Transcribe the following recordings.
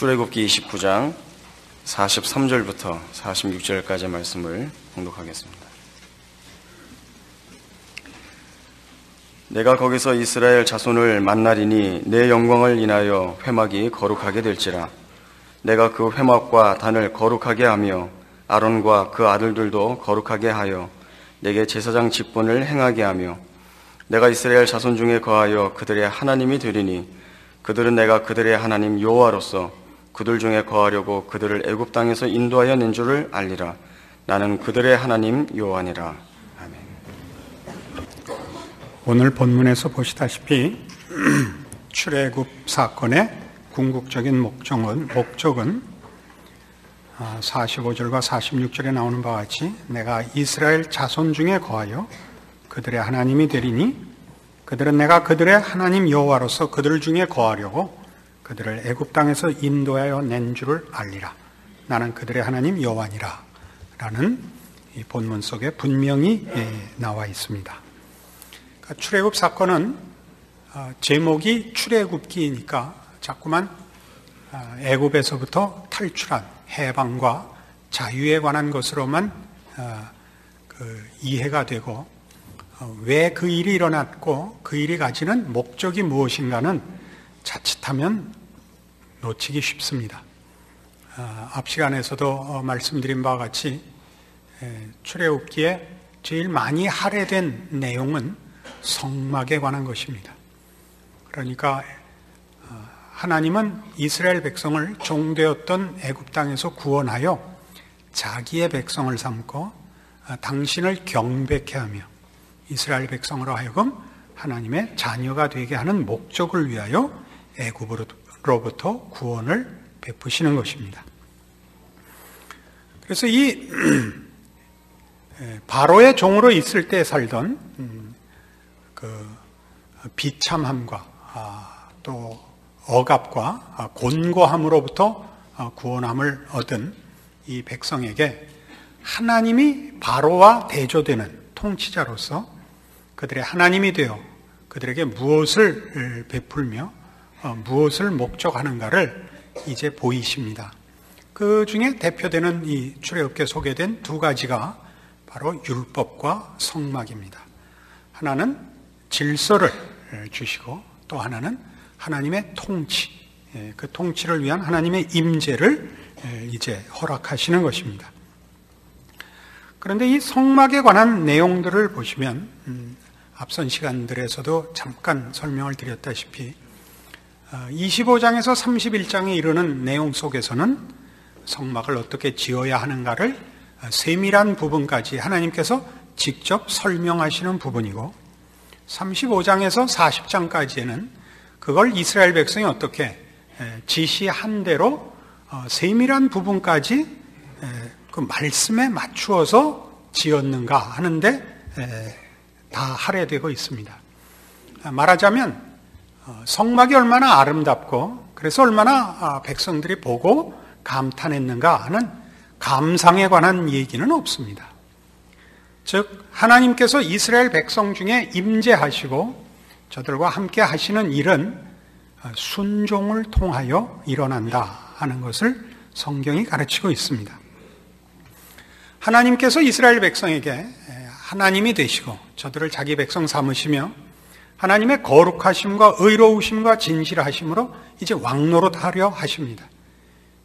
출애굽기 29장 43절부터 46절까지의 말씀을 봉독하겠습니다. 내가 거기서 이스라엘 자손을 만나리니 내 영광을 인하여 회막이 거룩하게 될지라. 내가 그 회막과 단을 거룩하게 하며 아론과 그 아들들도 거룩하게 하여 내게 제사장 직분을 행하게 하며 내가 이스라엘 자손 중에 거하여 그들의 하나님이 되리니 그들은 내가 그들의 하나님 여호와로서 그들 중에 거하려고 그들을 애굽 땅에서 인도하여 낸 줄을 알리라. 나는 그들의 하나님 여호와니라. 아멘. 오늘 본문에서 보시다시피 출애굽 사건의 궁극적인 목적은 45절과 46절에 나오는 바와 같이 내가 이스라엘 자손 중에 거하여 그들의 하나님이 되리니 그들은 내가 그들의 하나님 여호와로서 그들 중에 거하려고 그들을 애굽 땅에서 인도하여 낸 줄을 알리라. 나는 그들의 하나님 여호와니라 라는 이 본문 속에 분명히 나와 있습니다. 그러니까 출애굽 사건은 제목이 출애굽기니까 자꾸만 애굽에서부터 탈출한 해방과 자유에 관한 것으로만 이해가 되고 왜 그 일이 일어났고 그 일이 가지는 목적이 무엇인가는 자칫하면 놓치기 쉽습니다. 앞 시간에서도 말씀드린 바와 같이 출애굽기에 제일 많이 할애된 내용은 성막에 관한 것입니다. 그러니까 하나님은 이스라엘 백성을 종되었던 애굽 땅에서 구원하여 자기의 백성을 삼고 당신을 경배케 하며 이스라엘 백성으로 하여금 하나님의 자녀가 되게 하는 목적을 위하여 애굽으로부터 구원을 베푸시는 것입니다. 그래서 이 바로의 종으로 있을 때 살던 그 비참함과 또 억압과 곤고함으로부터 구원함을 얻은 이 백성에게 하나님이 바로와 대조되는 통치자로서 그들의 하나님이 되어 그들에게 무엇을 베풀며 무엇을 목적하는가를 이제 보이십니다. 그 중에 대표되는 이 출애굽기에 소개된 두 가지가 바로 율법과 성막입니다. 하나는 질서를 주시고 또 하나는 하나님의 통치, 그 통치를 위한 하나님의 임재를 이제 허락하시는 것입니다. 그런데 이 성막에 관한 내용들을 보시면 앞선 시간들에서도 잠깐 설명을 드렸다시피 25장에서 31장에 이르는 내용 속에서는 성막을 어떻게 지어야 하는가를 세밀한 부분까지 하나님께서 직접 설명하시는 부분이고 35장에서 40장까지에는 그걸 이스라엘 백성이 어떻게 지시한 대로 세밀한 부분까지 그 말씀에 맞추어서 지었는가 하는데 다 할애되고 있습니다. 말하자면 성막이 얼마나 아름답고 그래서 얼마나 백성들이 보고 감탄했는가 하는 감상에 관한 얘기는 없습니다. 즉 하나님께서 이스라엘 백성 중에 임재하시고 저들과 함께 하시는 일은 순종을 통하여 일어난다 하는 것을 성경이 가르치고 있습니다. 하나님께서 이스라엘 백성에게 하나님이 되시고 저들을 자기 백성 삼으시며 하나님의 거룩하심과 의로우심과 진실하심으로 이제 왕노릇하려 하십니다.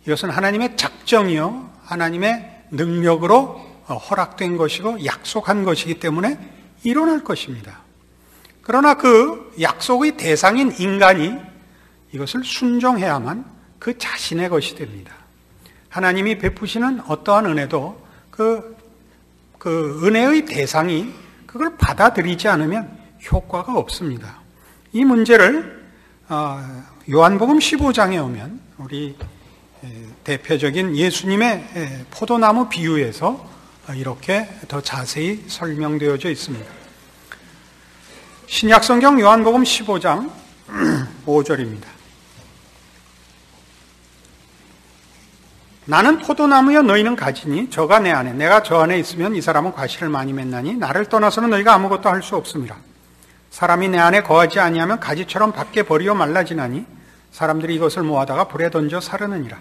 이것은 하나님의 작정이요 하나님의 능력으로 허락된 것이고 약속한 것이기 때문에 일어날 것입니다. 그러나 그 약속의 대상인 인간이 이것을 순종해야만 그 자신의 것이 됩니다. 하나님이 베푸시는 어떠한 은혜도 그 은혜의 대상이 그걸 받아들이지 않으면 효과가 없습니다. 이 문제를 요한복음 15장에 오면 우리 대표적인 예수님의 포도나무 비유에서 이렇게 더 자세히 설명되어져 있습니다. 신약성경 요한복음 15장 5절입니다. 나는 포도나무여 너희는 가지니 저가 내 안에 내가 저 안에 있으면 이 사람은 과실을 많이 맺나니 나를 떠나서는 너희가 아무것도 할 수 없음이라. 사람이 내 안에 거하지 아니하면 가지처럼 밖에 버리어 말라지나니 사람들이 이것을 모아다가 불에 던져 사르느니라.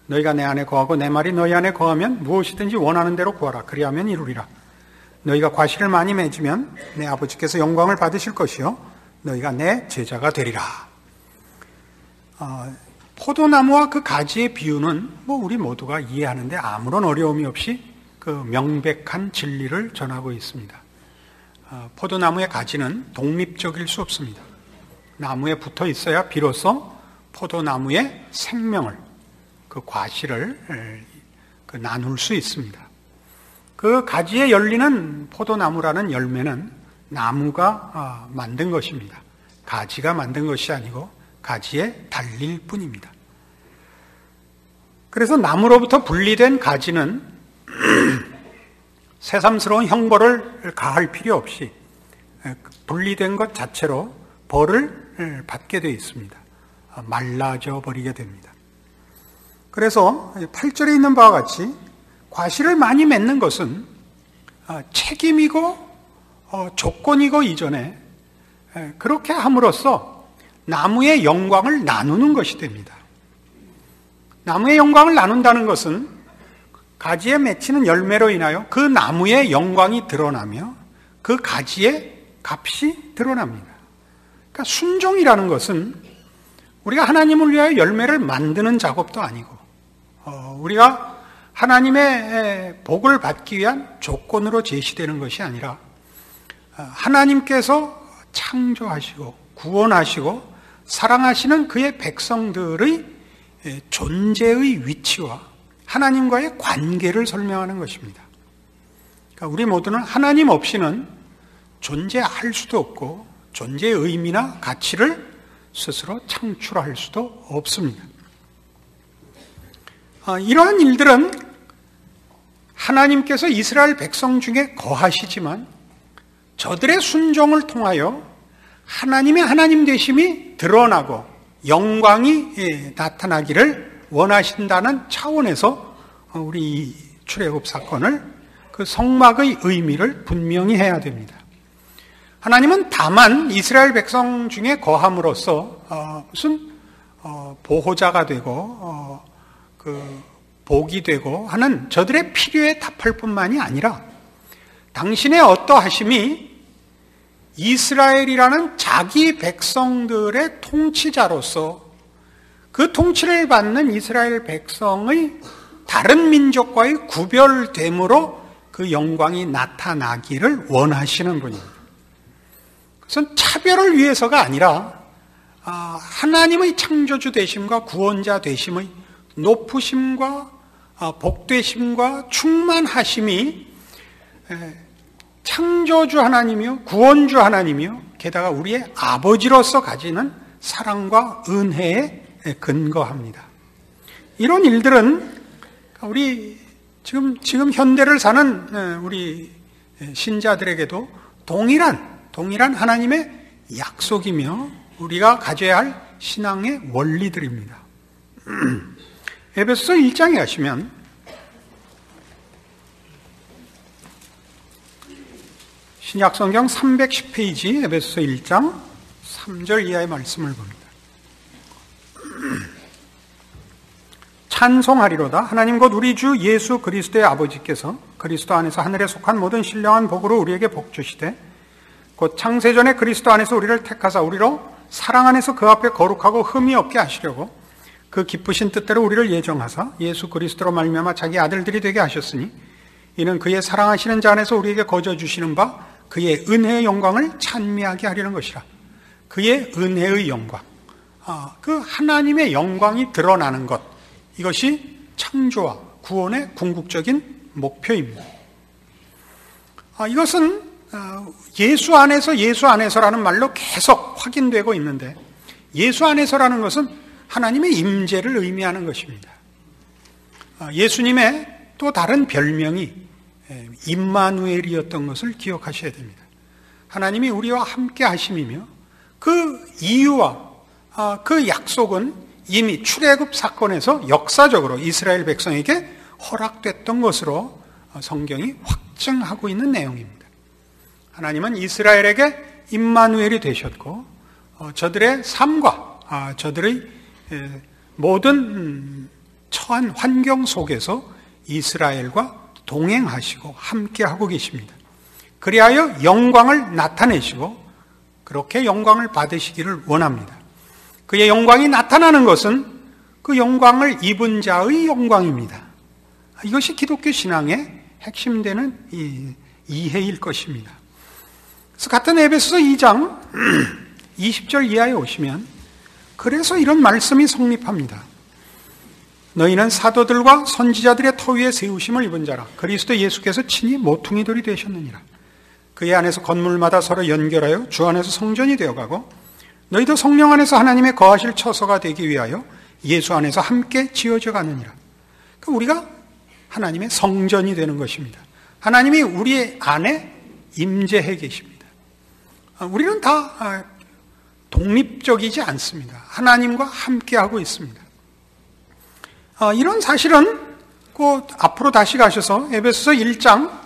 너희가 내 안에 거하고 내 말이 너희 안에 거하면 무엇이든지 원하는 대로 구하라. 그리하면 이루리라. 너희가 과실을 많이 맺으면 내 아버지께서 영광을 받으실 것이요 너희가 내 제자가 되리라. 포도나무와 그 가지의 비유는 우리 모두가 이해하는데 아무런 어려움이 없이 그 명백한 진리를 전하고 있습니다. 포도나무의 가지는 독립적일 수 없습니다. 나무에 붙어 있어야 비로소 포도나무의 생명을, 그 과실을 나눌 수 있습니다. 그 가지에 열리는 포도나무라는 열매는 나무가 만든 것입니다. 가지가 만든 것이 아니고 가지에 달릴 뿐입니다. 그래서 나무로부터 분리된 가지는 새삼스러운 형벌을 가할 필요 없이 분리된 것 자체로 벌을 받게 되어 있습니다. 말라져 버리게 됩니다. 그래서 8절에 있는 바와 같이 과실을 많이 맺는 것은 책임이고 조건이고 이전에 그렇게 함으로써 나무의 영광을 나누는 것이 됩니다. 나무의 영광을 나눈다는 것은 가지에 맺히는 열매로 인하여 그 나무의 영광이 드러나며 그 가지의 값이 드러납니다. 그러니까 순종이라는 것은 우리가 하나님을 위하여 열매를 만드는 작업도 아니고 우리가 하나님의 복을 받기 위한 조건으로 제시되는 것이 아니라 하나님께서 창조하시고 구원하시고 사랑하시는 그의 백성들의 존재의 위치와 하나님과의 관계를 설명하는 것입니다. 그러니까 우리 모두는 하나님 없이는 존재할 수도 없고 존재의 의미나 가치를 스스로 창출할 수도 없습니다. 이러한 일들은 하나님께서 이스라엘 백성 중에 거하시지만 저들의 순종을 통하여 하나님의 하나님 되심이 드러나고 영광이 나타나기를 원하신다는 차원에서 우리 출애굽 사건을 그 성막의 의미를 분명히 해야 됩니다. 하나님은 다만 이스라엘 백성 중에 거함으로써 무슨 보호자가 되고 그 복이 되고 하는 저들의 필요에 답할 뿐만이 아니라 당신의 어떠하심이 이스라엘이라는 자기 백성들의 통치자로서 그 통치를 받는 이스라엘 백성의 다른 민족과의 구별됨으로 그 영광이 나타나기를 원하시는 분입니다. 그것은 차별을 위해서가 아니라 하나님의 창조주 되심과 구원자 되심의 높으심과 복되심과 충만하심이 창조주 하나님이요 구원주 하나님이요 게다가 우리의 아버지로서 가지는 사랑과 은혜에 근거합니다. 이런 일들은 우리 지금 현대를 사는 우리 신자들에게도 동일한 하나님의 약속이며 우리가 가져야 할 신앙의 원리들입니다. 에베소서 1장에 가시면 신약성경 310페이지 에베소서 1장 3절 이하의 말씀을 봅니다. 찬송하리로다 하나님 곧 우리 주 예수 그리스도의 아버지께서 그리스도 안에서 하늘에 속한 모든 신령한 복으로 우리에게 복 주시되 곧 창세전에 그리스도 안에서 우리를 택하사 우리로 사랑 안에서 그 앞에 거룩하고 흠이 없게 하시려고 그 기쁘신 뜻대로 우리를 예정하사 예수 그리스도로 말미암아 자기 아들들이 되게 하셨으니 이는 그의 사랑하시는 자 안에서 우리에게 거저 주시는 바 그의 은혜의 영광을 찬미하게 하려는 것이라. 그의 은혜의 영광, 그 하나님의 영광이 드러나는 것, 이것이 창조와 구원의 궁극적인 목표입니다. 이것은 예수 안에서라는 말로 계속 확인되고 있는데 예수 안에서라는 것은 하나님의 임재를 의미하는 것입니다. 예수님의 또 다른 별명이 임마누엘이었던 것을 기억하셔야 됩니다. 하나님이 우리와 함께 하심이며 그 이유와 그 약속은 이미 출애굽 사건에서 역사적으로 이스라엘 백성에게 허락됐던 것으로 성경이 확증하고 있는 내용입니다. 하나님은 이스라엘에게 임마누엘이 되셨고 저들의 삶과 저들의 모든 처한 환경 속에서 이스라엘과 동행하시고 함께하고 계십니다. 그리하여 영광을 나타내시고 그렇게 영광을 받으시기를 원합니다. 그의 영광이 나타나는 것은 그 영광을 입은 자의 영광입니다. 이것이 기독교 신앙의 핵심되는 이해일 것입니다. 그래서 같은 에베소서 2장 20절 이하에 오시면 그래서 이런 말씀이 성립합니다. 너희는 사도들과 선지자들의 터 위에 세우심을 입은 자라. 그리스도 예수께서 친히 모퉁이돌이 되셨느니라. 그의 안에서 건물마다 서로 연결하여 주 안에서 성전이 되어가고 너희도 성령 안에서 하나님의 거하실 처소가 되기 위하여 예수 안에서 함께 지어져 가느니라. 그러니까 우리가 하나님의 성전이 되는 것입니다. 하나님이 우리 안에 임재해 계십니다. 우리는 다 독립적이지 않습니다. 하나님과 함께하고 있습니다. 이런 사실은 곧 앞으로 다시 가셔서 에베소서 1장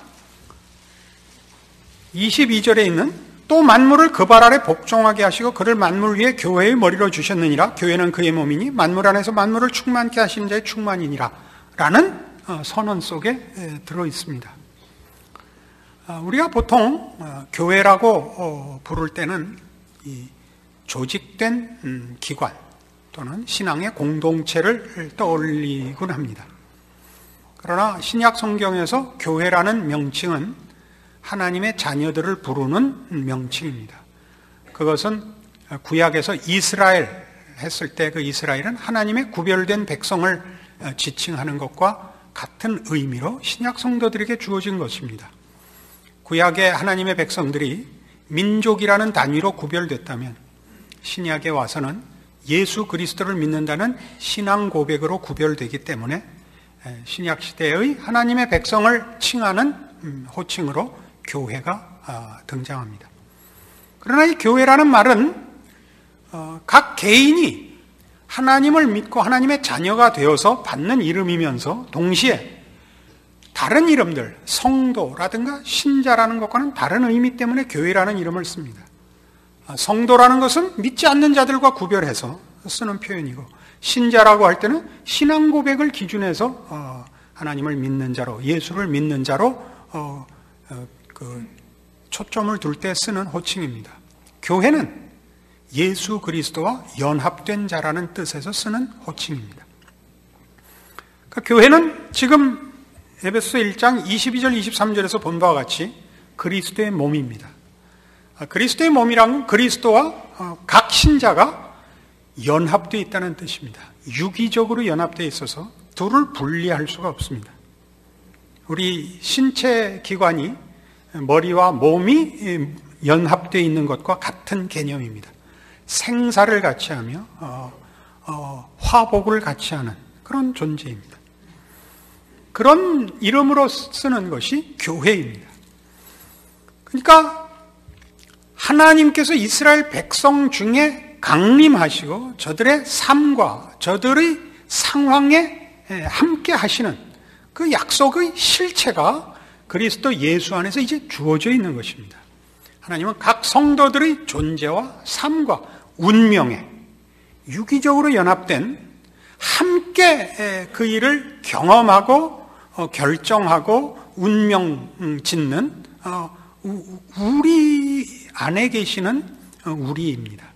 22절에 있는 또 만물을 그 발 아래 복종하게 하시고 그를 만물 위에 교회의 머리로 주셨느니라. 교회는 그의 몸이니 만물 안에서 만물을 충만케 하시는 자의 충만이니라 라는 선언 속에 들어 있습니다. 우리가 보통 교회라고 부를 때는 이 조직된 기관 또는 신앙의 공동체를 떠올리곤 합니다. 그러나 신약 성경에서 교회라는 명칭은 하나님의 자녀들을 부르는 명칭입니다. 그것은 구약에서 이스라엘 했을 때 그 이스라엘은 하나님의 구별된 백성을 지칭하는 것과 같은 의미로 신약 성도들에게 주어진 것입니다. 구약의 하나님의 백성들이 민족이라는 단위로 구별됐다면 신약에 와서는 예수 그리스도를 믿는다는 신앙 고백으로 구별되기 때문에 신약 시대의 하나님의 백성을 칭하는 호칭으로 교회가 등장합니다. 그러나 이 교회라는 말은 각 개인이 하나님을 믿고 하나님의 자녀가 되어서 받는 이름이면서 동시에 다른 이름들, 성도라든가 신자라는 것과는 다른 의미 때문에 교회라는 이름을 씁니다. 성도라는 것은 믿지 않는 자들과 구별해서 쓰는 표현이고 신자라고 할 때는 신앙 고백을 기준해서 하나님을 믿는 자로, 예수를 믿는 자로 초점을 둘 때 쓰는 호칭입니다. 교회는 예수 그리스도와 연합된 자라는 뜻에서 쓰는 호칭입니다. 그러니까 교회는 지금 에베소서 1장 22절 23절에서 본 바와 같이 그리스도의 몸입니다. 그리스도의 몸이란 그리스도와 각 신자가 연합되어 있다는 뜻입니다. 유기적으로 연합되어 있어서 둘을 분리할 수가 없습니다. 우리 신체 기관이 머리와 몸이 연합되어 있는 것과 같은 개념입니다. 생사를 같이 하며 화복을 같이 하는 그런 존재입니다. 그런 이름으로 쓰는 것이 교회입니다. 그러니까 하나님께서 이스라엘 백성 중에 강림하시고 저들의 삶과 저들의 상황에 함께 하시는 그 약속의 실체가 그리스도 예수 안에서 이제 주어져 있는 것입니다. 하나님은 각 성도들의 존재와 삶과 운명에 유기적으로 연합된 함께 그 일을 경험하고 결정하고 운명 짓는 우리 안에 계시는 우리입니다.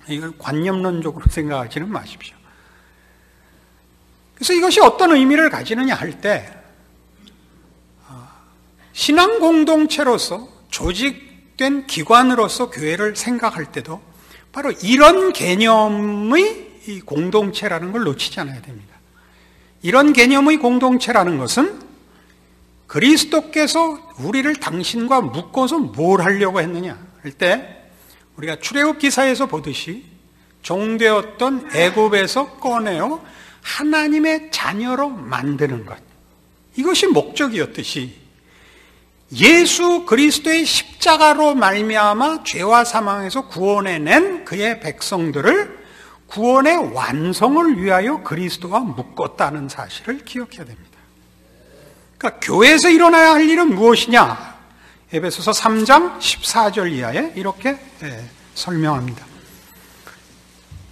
이걸 관념론적으로 생각하지는 마십시오. 그래서 이것이 어떤 의미를 가지느냐 할 때 신앙 공동체로서 조직된 기관으로서 교회를 생각할 때도 바로 이런 개념의 공동체라는 걸 놓치지 않아야 됩니다. 이런 개념의 공동체라는 것은 그리스도께서 우리를 당신과 묶어서 뭘 하려고 했느냐 할 때 우리가 출애굽 기사에서 보듯이 종되었던 애굽에서 꺼내어 하나님의 자녀로 만드는 것, 이것이 목적이었듯이 예수 그리스도의 십자가로 말미암아 죄와 사망에서 구원해낸 그의 백성들을 구원의 완성을 위하여 그리스도와 묶었다는 사실을 기억해야 됩니다. 그러니까 교회에서 일어나야 할 일은 무엇이냐? 에베소서 3장 14절 이하에 이렇게 설명합니다.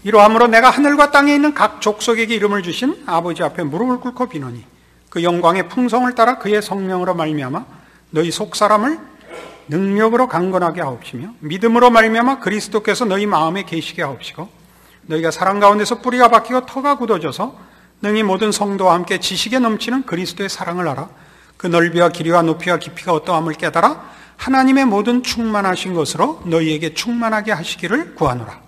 이러함으로 내가 하늘과 땅에 있는 각 족속에게 이름을 주신 아버지 앞에 무릎을 꿇고 비노니 그 영광의 풍성을 따라 그의 성령으로 말미암아 너희 속사람을 능력으로 강건하게 하옵시며 믿음으로 말미암아 그리스도께서 너희 마음에 계시게 하옵시고 너희가 사랑 가운데서 뿌리가 박히고 터가 굳어져서 능히 모든 성도와 함께 지식에 넘치는 그리스도의 사랑을 알아 그 넓이와 길이와 높이와 깊이가 어떠함을 깨달아 하나님의 모든 충만하신 것으로 너희에게 충만하게 하시기를 구하노라.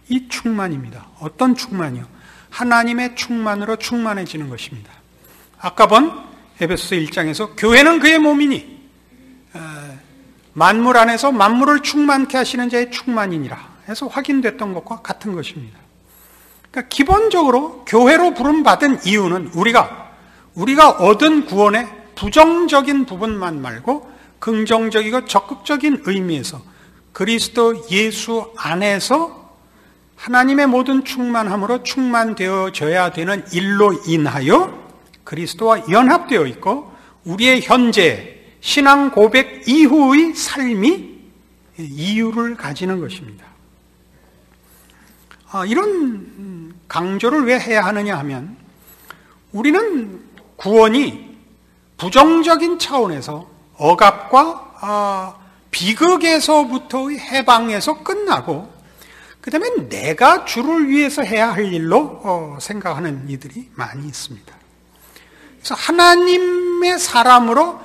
이 충만입니다. 어떤 충만이요? 하나님의 충만으로 충만해지는 것입니다. 아까 본 에베소서 1장에서 교회는 그의 몸이니 만물 안에서 만물을 충만케 하시는 자의 충만이니라 해서 확인됐던 것과 같은 것입니다. 그러니까 기본적으로 교회로 부름받은 이유는 우리가 얻은 구원의 부정적인 부분만 말고 긍정적이고 적극적인 의미에서 그리스도 예수 안에서 하나님의 모든 충만함으로 충만되어져야 되는 일로 인하여 그리스도와 연합되어 있고 우리의 현재 신앙 고백 이후의 삶이 이유를 가지는 것입니다. 이런 강조를 왜 해야 하느냐 하면 우리는 구원이 부정적인 차원에서 억압과 비극에서부터의 해방에서 끝나고 그 다음에 내가 주를 위해서 해야 할 일로 생각하는 이들이 많이 있습니다. 그래서 하나님의 사람으로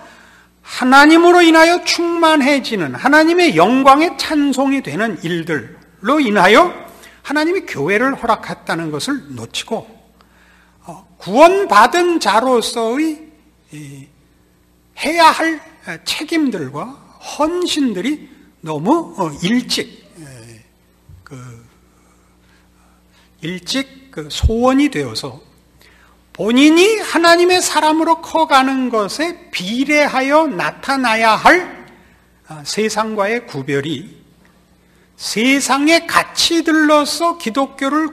하나님으로 인하여 충만해지는 하나님의 영광의 찬송이 되는 일들로 인하여 하나님이 교회를 허락했다는 것을 놓치고 구원받은 자로서의 해야 할 책임들과 헌신들이 너무 일찍 소원이 되어서 본인이 하나님의 사람으로 커가는 것에 비례하여 나타나야 할 세상과의 구별이 세상의 가치들로서 기독교를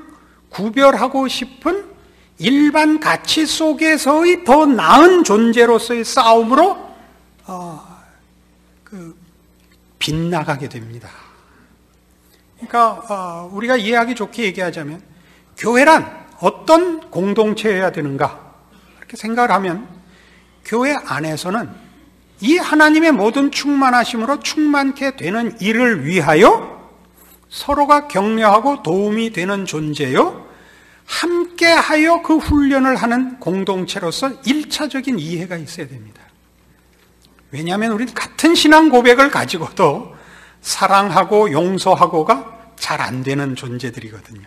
구별하고 싶은 일반 가치 속에서의 더 나은 존재로서의 싸움으로 빗나가게 됩니다. 그러니까 우리가 이해하기 좋게 얘기하자면 교회란 어떤 공동체여야 되는가 이렇게 생각을 하면 교회 안에서는 이 하나님의 모든 충만하심으로 충만케 되는 일을 위하여 서로가 격려하고 도움이 되는 존재요 함께하여 그 훈련을 하는 공동체로서 1차적인 이해가 있어야 됩니다. 왜냐하면 우리는 같은 신앙 고백을 가지고도 사랑하고 용서하고가 잘 안 되는 존재들이거든요.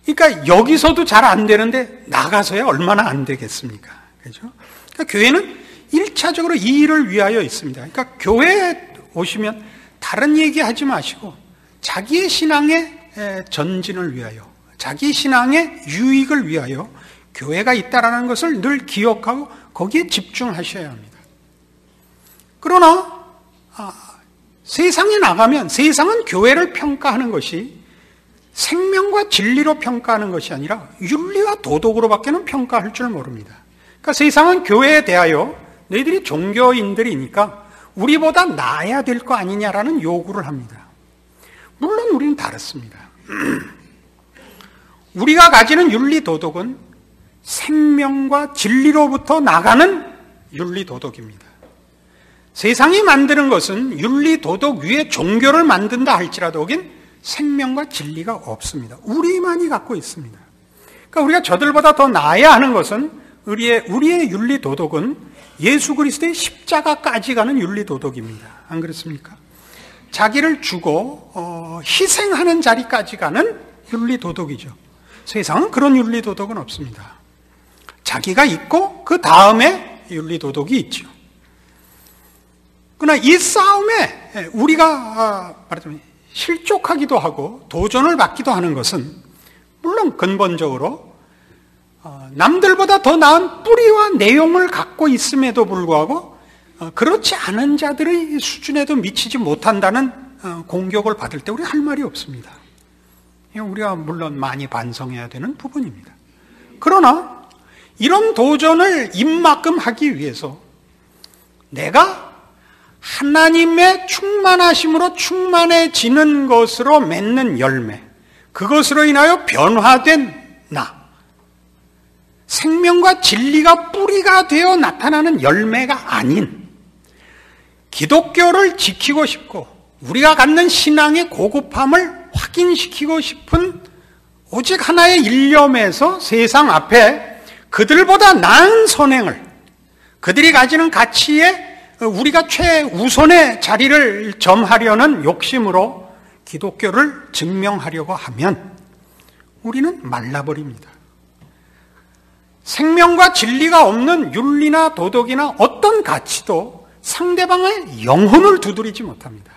그러니까 여기서도 잘 안 되는데 나가서야 얼마나 안 되겠습니까? 그렇죠? 그러니까 교회는 1차적으로 이 일을 위하여 있습니다. 그러니까 교회에 오시면 다른 얘기하지 마시고 자기의 신앙의 전진을 위하여 자기 신앙의 유익을 위하여 교회가 있다라는 것을 늘 기억하고 거기에 집중하셔야 합니다. 그러나 세상에 나가면 세상은 교회를 평가하는 것이 생명과 진리로 평가하는 것이 아니라 윤리와 도덕으로밖에는 평가할 줄 모릅니다. 그러니까 세상은 교회에 대하여 너희들이 종교인들이니까 우리보다 나아야 될 거 아니냐라는 요구를 합니다. 물론 우리는 다릅니다. 우리가 가지는 윤리 도덕은 생명과 진리로부터 나가는 윤리 도덕입니다. 세상이 만드는 것은 윤리 도덕 위에 종교를 만든다 할지라도 거긴 생명과 진리가 없습니다. 우리만이 갖고 있습니다. 그러니까 우리가 저들보다 더 나아야 하는 것은 우리의 윤리 도덕은 예수 그리스도의 십자가까지 가는 윤리 도덕입니다. 안 그렇습니까? 자기를 주고 희생하는 자리까지 가는 윤리 도덕이죠. 세상은 그런 윤리 도덕은 없습니다. 자기가 있고 그 다음에 윤리 도덕이 있죠. 그러나 이 싸움에 우리가 말하자면 실족하기도 하고 도전을 받기도 하는 것은 물론 근본적으로 남들보다 더 나은 뿌리와 내용을 갖고 있음에도 불구하고 그렇지 않은 자들의 수준에도 미치지 못한다는 공격을 받을 때 우리 할 말이 없습니다. 우리가 물론 많이 반성해야 되는 부분입니다. 그러나 이런 도전을 입막음 하기 위해서 내가 하나님의 충만하심으로 충만해지는 것으로 맺는 열매, 그것으로 인하여 변화된 나, 생명과 진리가 뿌리가 되어 나타나는 열매가 아닌 기독교를 지키고 싶고 우리가 갖는 신앙의 고급함을 확인시키고 싶은 오직 하나의 일념에서 세상 앞에 그들보다 나은 선행을, 그들이 가지는 가치에 우리가 최우선의 자리를 점하려는 욕심으로 기독교를 증명하려고 하면 우리는 말라버립니다. 생명과 진리가 없는 윤리나 도덕이나 어떤 가치도 상대방의 영혼을 두드리지 못합니다.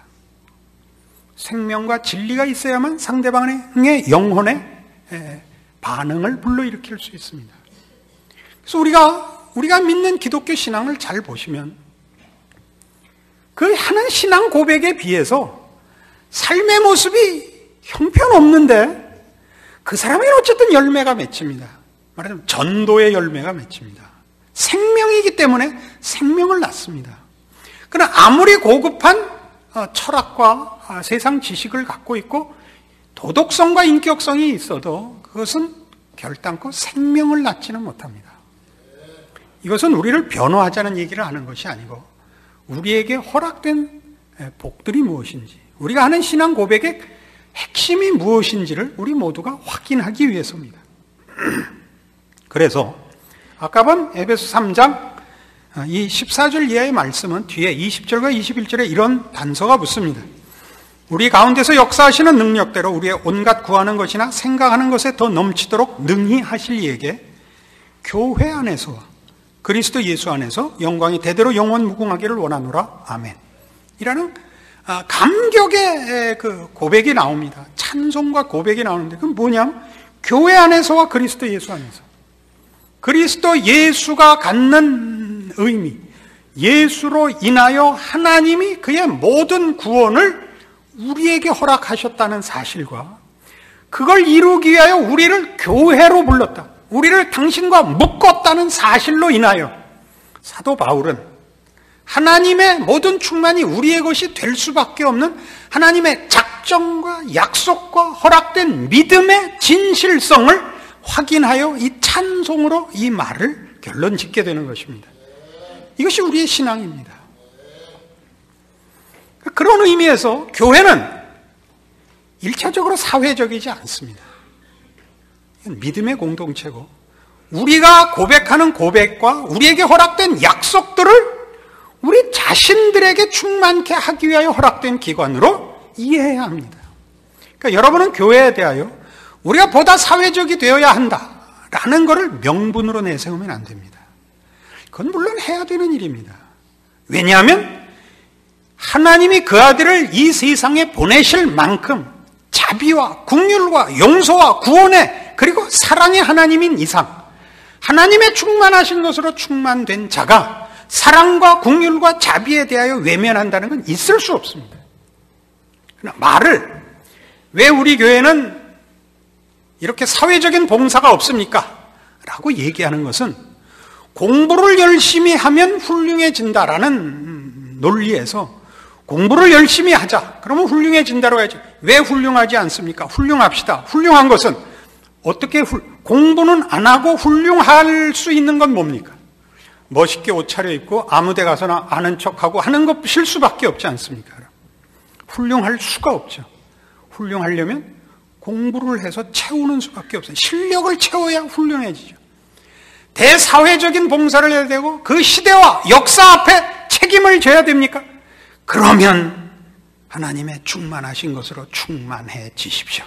생명과 진리가 있어야만 상대방의 영혼에 반응을 불러일으킬 수 있습니다. 그래서 우리가 믿는 기독교 신앙을 잘 보시면 그 하는 신앙 고백에 비해서 삶의 모습이 형편없는데 그 사람에게는 어쨌든 열매가 맺힙니다. 말하자면 전도의 열매가 맺힙니다. 생명이기 때문에 생명을 낳습니다. 그러나 아무리 고급한 철학과 세상 지식을 갖고 있고 도덕성과 인격성이 있어도 그것은 결단코 생명을 낳지는 못합니다. 이것은 우리를 변호하자는 얘기를 하는 것이 아니고 우리에게 허락된 복들이 무엇인지, 우리가 하는 신앙 고백의 핵심이 무엇인지를 우리 모두가 확인하기 위해서입니다. 그래서 아까 본 에베소 3장 이 14절 이하의 말씀은 뒤에 20절과 21절에 이런 단서가 붙습니다. 우리 가운데서 역사하시는 능력대로 우리의 온갖 구하는 것이나 생각하는 것에 더 넘치도록 능히 하실 이에게 교회 안에서와 그리스도 예수 안에서 영광이 대대로 영원 무궁하기를 원하노라. 아멘. 이라는 감격의 그 고백이 나옵니다. 찬송과 고백이 나오는데 그건 뭐냐면 교회 안에서와 그리스도 예수 안에서, 그리스도 예수가 갖는 의미, 예수로 인하여 하나님이 그의 모든 구원을 우리에게 허락하셨다는 사실과 그걸 이루기 위하여 우리를 교회로 불렀다, 우리를 당신과 묶었다는 사실로 인하여 사도 바울은 하나님의 모든 충만이 우리의 것이 될 수밖에 없는 하나님의 작정과 약속과 허락된 믿음의 진실성을 확인하여 이 찬송으로 이 말을 결론 짓게 되는 것입니다. 이것이 우리의 신앙입니다. 그런 의미에서 교회는 일차적으로 사회적이지 않습니다. 믿음의 공동체고 우리가 고백하는 고백과 우리에게 허락된 약속들을 우리 자신들에게 충만케 하기 위하여 허락된 기관으로 이해해야 합니다. 그러니까 여러분은 교회에 대하여 우리가 보다 사회적이 되어야 한다라는 것을 명분으로 내세우면 안 됩니다. 그건 물론 해야 되는 일입니다. 왜냐하면 하나님이 그 아들을 이 세상에 보내실 만큼 자비와 긍휼과 용서와 구원의 그리고 사랑의 하나님인 이상 하나님의 충만하신 것으로 충만된 자가 사랑과 긍휼과 자비에 대하여 외면한다는 건 있을 수 없습니다. 그러나 말을 왜 우리 교회는 이렇게 사회적인 봉사가 없습니까? 라고 얘기하는 것은 공부를 열심히 하면 훌륭해진다라는 논리에서 공부를 열심히 하자, 그러면 훌륭해진다고 해야지. 왜 훌륭하지 않습니까? 훌륭합시다. 훌륭한 것은 어떻게 공부는 안 하고 훌륭할 수 있는 건 뭡니까? 멋있게 옷 차려입고 아무 데 가서나 아는 척하고 하는 것일 수밖에 없지 않습니까? 훌륭할 수가 없죠. 훌륭하려면 공부를 해서 채우는 수밖에 없어요. 실력을 채워야 훌륭해지죠. 대사회적인 봉사를 해야 되고 그 시대와 역사 앞에 책임을 져야 됩니까? 그러면 하나님의 충만하신 것으로 충만해지십시오.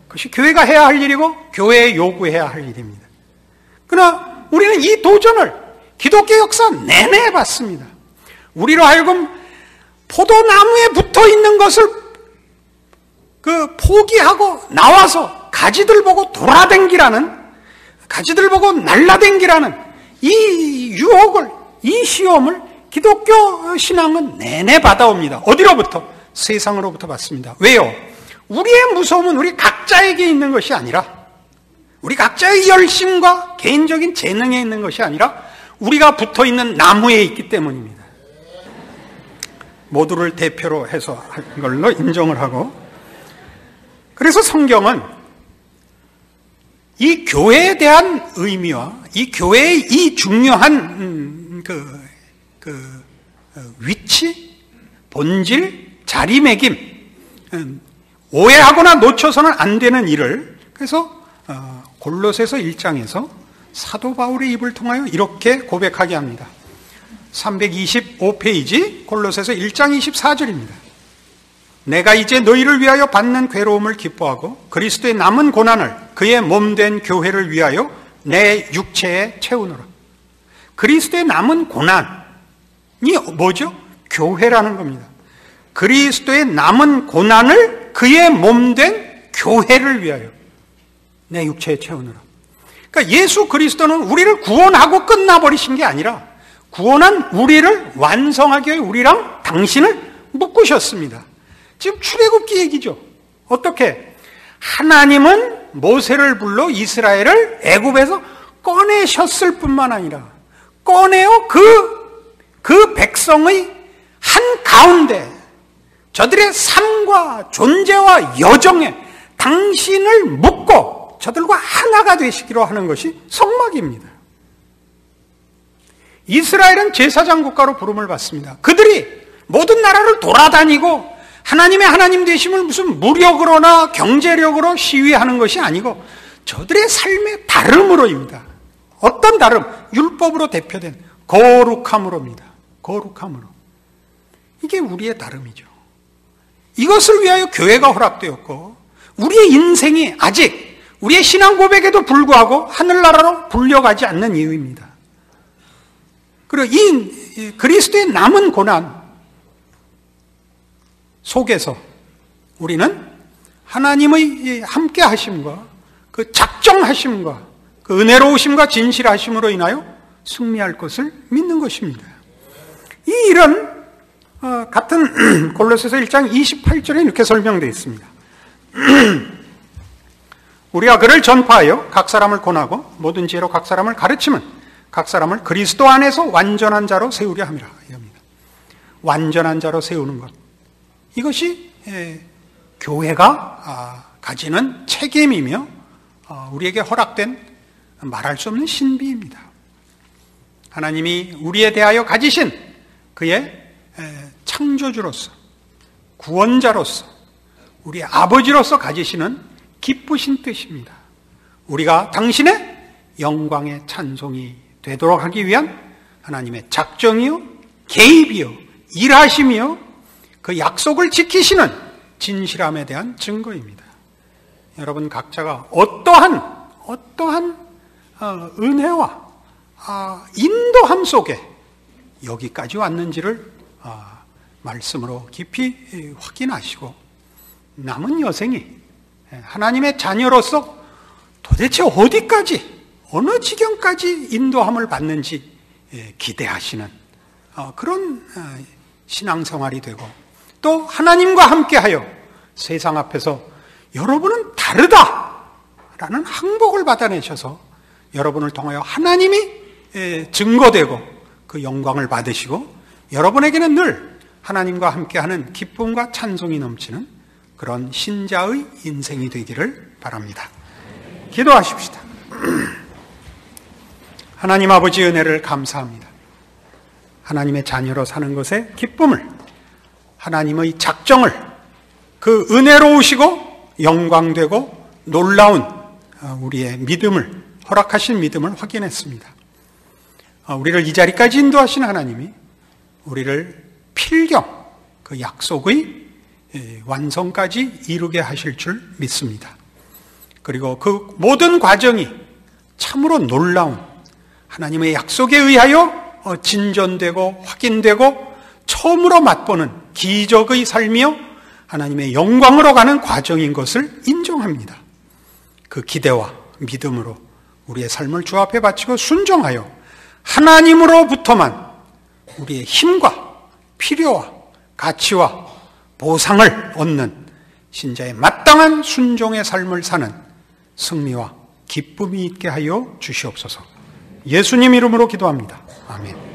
그것이 교회가 해야 할 일이고 교회에 요구해야 할 일입니다. 그러나 우리는 이 도전을 기독교 역사 내내 해봤습니다. 우리로 하여금 포도나무에 붙어 있는 것을 포기하고 나와서 가지들 보고 돌아댕기라는, 가지들 보고 날라댕기라는 이 유혹을, 이 시험을 기독교 신앙은 내내 받아옵니다. 어디로부터? 세상으로부터 받습니다. 왜요? 우리의 무서움은 우리 각자에게 있는 것이 아니라, 우리 각자의 열심과 개인적인 재능에 있는 것이 아니라 우리가 붙어있는 나무에 있기 때문입니다. 모두를 대표로 해서 한 걸로 인정을 하고, 그래서 성경은 이 교회에 대한 의미와 이 교회의 이 중요한 위치, 본질, 자리매김, 오해하거나 놓쳐서는 안 되는 일을, 그래서 골로새서 1장에서 사도 바울의 입을 통하여 이렇게 고백하게 합니다. 325페이지 골로새서 1장 24절입니다. 내가 이제 너희를 위하여 받는 괴로움을 기뻐하고 그리스도의 남은 고난을 그의 몸된 교회를 위하여 내 육체에 채우노라. 그리스도의 남은 고난이 뭐죠? 교회라는 겁니다. 그리스도의 남은 고난을 그의 몸된 교회를 위하여 내 육체에 채우노라. 그러니까 예수 그리스도는 우리를 구원하고 끝나버리신 게 아니라 구원한 우리를 완성하기 위해 우리랑 당신을 묶으셨습니다. 지금 출애굽기 얘기죠. 어떻게? 하나님은 모세를 불러 이스라엘을 애굽에서 꺼내셨을 뿐만 아니라 꺼내어 그 백성의 한가운데 저들의 삶과 존재와 여정에 당신을 묶고 저들과 하나가 되시기로 하는 것이 성막입니다. 이스라엘은 제사장 국가로 부름을 받습니다. 그들이 모든 나라를 돌아다니고 하나님의 하나님 되심을 무슨 무력으로나 경제력으로 시위하는 것이 아니고 저들의 삶의 다름으로입니다. 어떤 다름? 율법으로 대표된 거룩함으로입니다. 거룩함으로. 이게 우리의 다름이죠. 이것을 위하여 교회가 허락되었고 우리의 인생이 아직 우리의 신앙 고백에도 불구하고 하늘나라로 불려가지 않는 이유입니다. 그리고 이 그리스도의 남은 고난 속에서 우리는 하나님의 함께 하심과 그 작정하심과 그 은혜로우심과 진실하심으로 인하여 승리할 것을 믿는 것입니다. 이 일은 같은 골로새서 1장 28절에 이렇게 설명되어 있습니다. 우리가 그를 전파하여 각 사람을 권하고 모든 지혜로 각 사람을 가르치면 각 사람을 그리스도 안에서 완전한 자로 세우려 함이라. 이겁니다. 완전한 자로 세우는 것. 이것이 교회가 가지는 책임이며 우리에게 허락된 말할 수 없는 신비입니다. 하나님이 우리에 대하여 가지신 그의 창조주로서 구원자로서 우리의 아버지로서 가지시는 기쁘신 뜻입니다. 우리가 당신의 영광의 찬송이 되도록 하기 위한 하나님의 작정이요 개입이요 일하심이요 그 약속을 지키시는 진실함에 대한 증거입니다. 여러분 각자가 어떠한 은혜와 인도함 속에 여기까지 왔는지를 말씀으로 깊이 확인하시고 남은 여생이 하나님의 자녀로서 도대체 어디까지 어느 지경까지 인도함을 받는지 기대하시는 그런 신앙생활이 되고 또 하나님과 함께하여 세상 앞에서 여러분은 다르다라는 항복을 받아내셔서 여러분을 통하여 하나님이 증거되고 그 영광을 받으시고 여러분에게는 늘 하나님과 함께하는 기쁨과 찬송이 넘치는 그런 신자의 인생이 되기를 바랍니다. 기도하십시다. 하나님 아버지 은혜를 감사합니다. 하나님의 자녀로 사는 것의 기쁨을, 하나님의 작정을, 그 은혜로우시고 영광되고 놀라운 우리의 믿음을, 허락하신 믿음을 확인했습니다. 우리를 이 자리까지 인도하신 하나님이 우리를 필경 그 약속의 완성까지 이루게 하실 줄 믿습니다. 그리고 그 모든 과정이 참으로 놀라운 하나님의 약속에 의하여 진전되고 확인되고 처음으로 맛보는 기적의 삶이요 하나님의 영광으로 가는 과정인 것을 인정합니다. 그 기대와 믿음으로 우리의 삶을 주 앞에 바치고 순종하여 하나님으로부터만 우리의 힘과 필요와 가치와 보상을 얻는 신자의 마땅한 순종의 삶을 사는 승리와 기쁨이 있게 하여 주시옵소서. 예수님 이름으로 기도합니다. 아멘.